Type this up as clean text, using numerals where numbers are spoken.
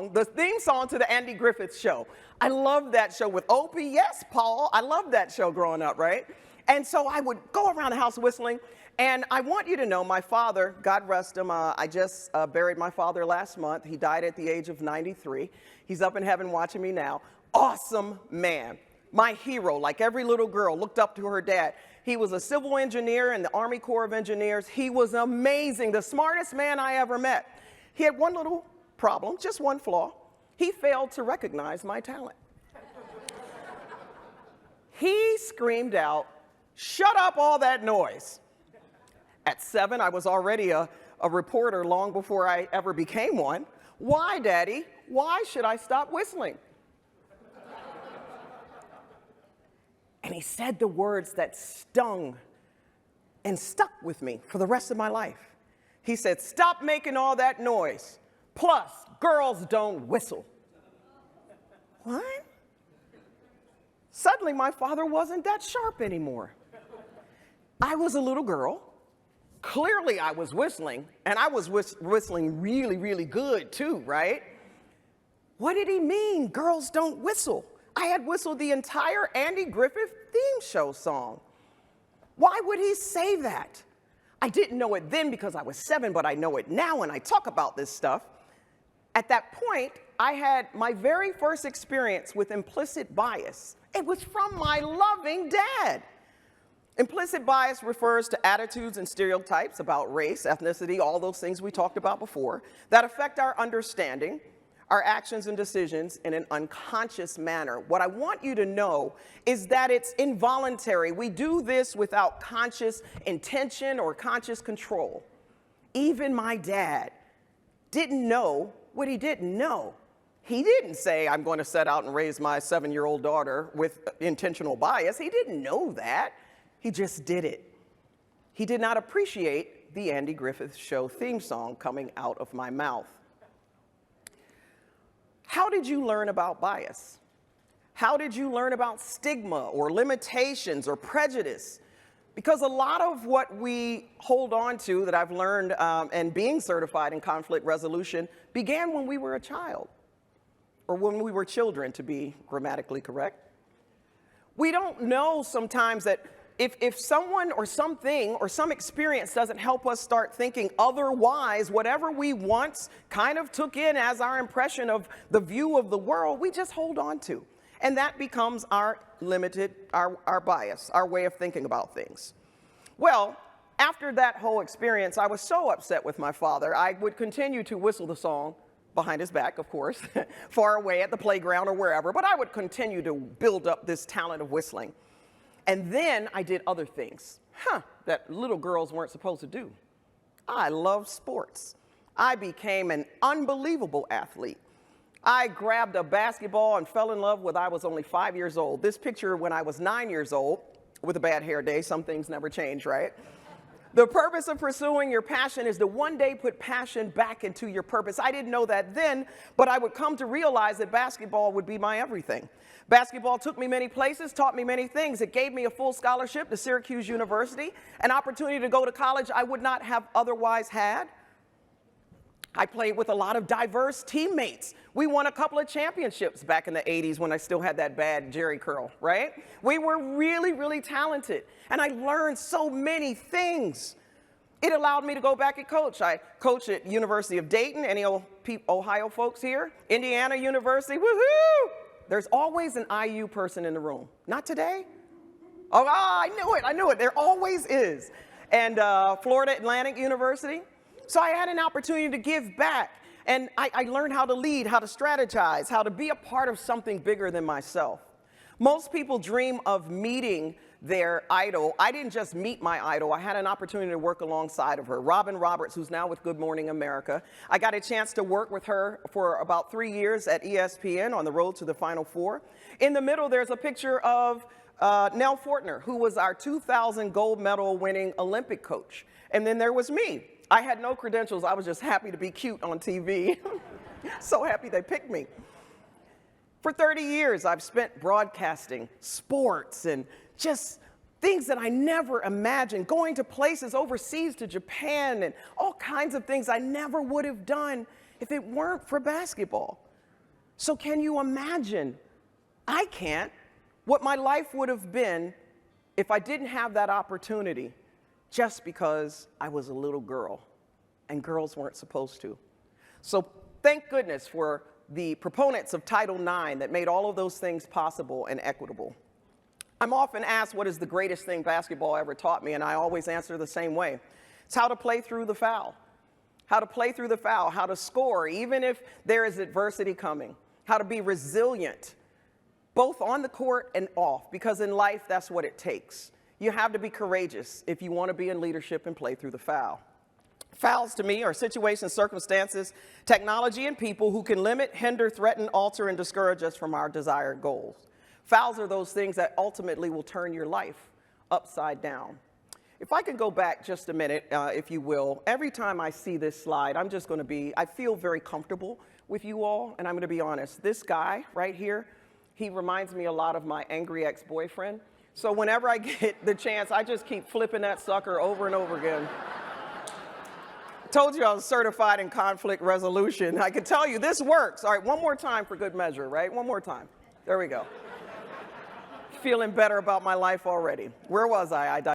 song, the theme song to the Andy Griffith Show. I loved that show with Opie. Yes, Paul. I loved that show growing up, right? And so I would go around the house whistling. And I want you to know my father, God rest him, I just buried my father last month. He died at the age of 93. He's up in heaven watching me now. Awesome man. My hero, like every little girl, looked up to her dad. He was a civil engineer in the Army Corps of Engineers. He was amazing, the smartest man I ever met. He had one little problem, just one flaw. He failed to recognize my talent. He screamed out, "Shut up all that noise." At 7, I was already a reporter long before I ever became one. "Why, Daddy? Why should I stop whistling?" And he said the words that stung and stuck with me for the rest of my life. He said, "Stop making all that noise. Plus, girls don't whistle." What? Suddenly, my father wasn't that sharp anymore. I was a little girl. Clearly, I was whistling, and I was whistling really, really good too, right? What did he mean, girls don't whistle? I had whistled the entire Andy Griffith theme show song. Why would he say that? I didn't know it then because I was 7, but I know it now when I talk about this stuff. At that point, I had my very first experience with implicit bias. It was from my loving dad. Implicit bias refers to attitudes and stereotypes about race, ethnicity, all those things we talked about before, that affect our understanding, our actions and decisions in an unconscious manner. What I want you to know is that it's involuntary. We do this without conscious intention or conscious control. Even my dad didn't know what he didn't know. He didn't say, "I'm going to set out and raise my 7-year-old daughter with intentional bias." He didn't know that. He just did it. He did not appreciate the Andy Griffith Show theme song coming out of my mouth. How did you learn about bias? How did you learn about stigma or limitations or prejudice? Because a lot of what we hold on to that I've learned and being certified in conflict resolution began when we were a child, or when we were children, to be grammatically correct. We don't know sometimes that if someone or something or some experience doesn't help us start thinking otherwise, whatever we once kind of took in as our impression of the view of the world, we just hold on to. And that becomes our bias, our way of thinking about things. Well, after that whole experience, I was so upset with my father, I would continue to whistle the song behind his back, of course, far away at the playground or wherever, but I would continue to build up this talent of whistling. And then I did other things, that little girls weren't supposed to do. I love sports. I became an unbelievable athlete. I grabbed a basketball and fell in love when I was only 5 years old. This picture when I was 9 years old, with a bad hair day, some things never change, right? The purpose of pursuing your passion is to one day put passion back into your purpose. I didn't know that then, but I would come to realize that basketball would be my everything. Basketball took me many places, taught me many things. It gave me a full scholarship to Syracuse University, an opportunity to go to college I would not have otherwise had. I played with a lot of diverse teammates. We won a couple of championships back in the 80s when I still had that bad Jerry curl, right? We were really, really talented, and I learned so many things. It allowed me to go back and coach. I coached at University of Dayton, any Ohio folks here? Indiana University, woohoo! There's always an IU person in the room. Not today? Oh, I knew it, there always is. And Florida Atlantic University. So I had an opportunity to give back, and I learned how to lead, how to strategize, how to be a part of something bigger than myself. Most people dream of meeting their idol. I didn't just meet my idol. I had an opportunity to work alongside of her. Robin Roberts, who's now with Good Morning America. I got a chance to work with her for about 3 years at ESPN on the road to the Final Four. In the middle, there's a picture of Nell Fortner, who was our 2000 gold medal winning Olympic coach. And then there was me. I had no credentials. I was just happy to be cute on TV. So happy they picked me. For 30 years, I've spent broadcasting sports and just things that I never imagined, going to places overseas to Japan and all kinds of things I never would have done if it weren't for basketball. So can you imagine? I can't. What my life would have been if I didn't have that opportunity just because I was a little girl and girls weren't supposed to. So thank goodness for the proponents of Title IX that made all of those things possible and equitable. I'm often asked what is the greatest thing basketball ever taught me, and I always answer the same way. It's how to play through the foul. How to play through the foul, how to score even if there is adversity coming, how to be resilient, both on the court and off, because in life, that's what it takes. You have to be courageous if you want to be in leadership and play through the foul. Fouls, to me, are situations, circumstances, technology, and people who can limit, hinder, threaten, alter, and discourage us from our desired goals. Fouls are those things that ultimately will turn your life upside down. If I could go back just a minute, if you will, every time I see this slide, I feel very comfortable with you all, and I'm going to be honest. This guy right here, he reminds me a lot of my angry ex-boyfriend. So whenever I get the chance, I just keep flipping that sucker over and over again. Told you I was certified in conflict resolution. I can tell you this works. All right, one more time for good measure, right? One more time. There we go. Feeling better about my life already. Where was I?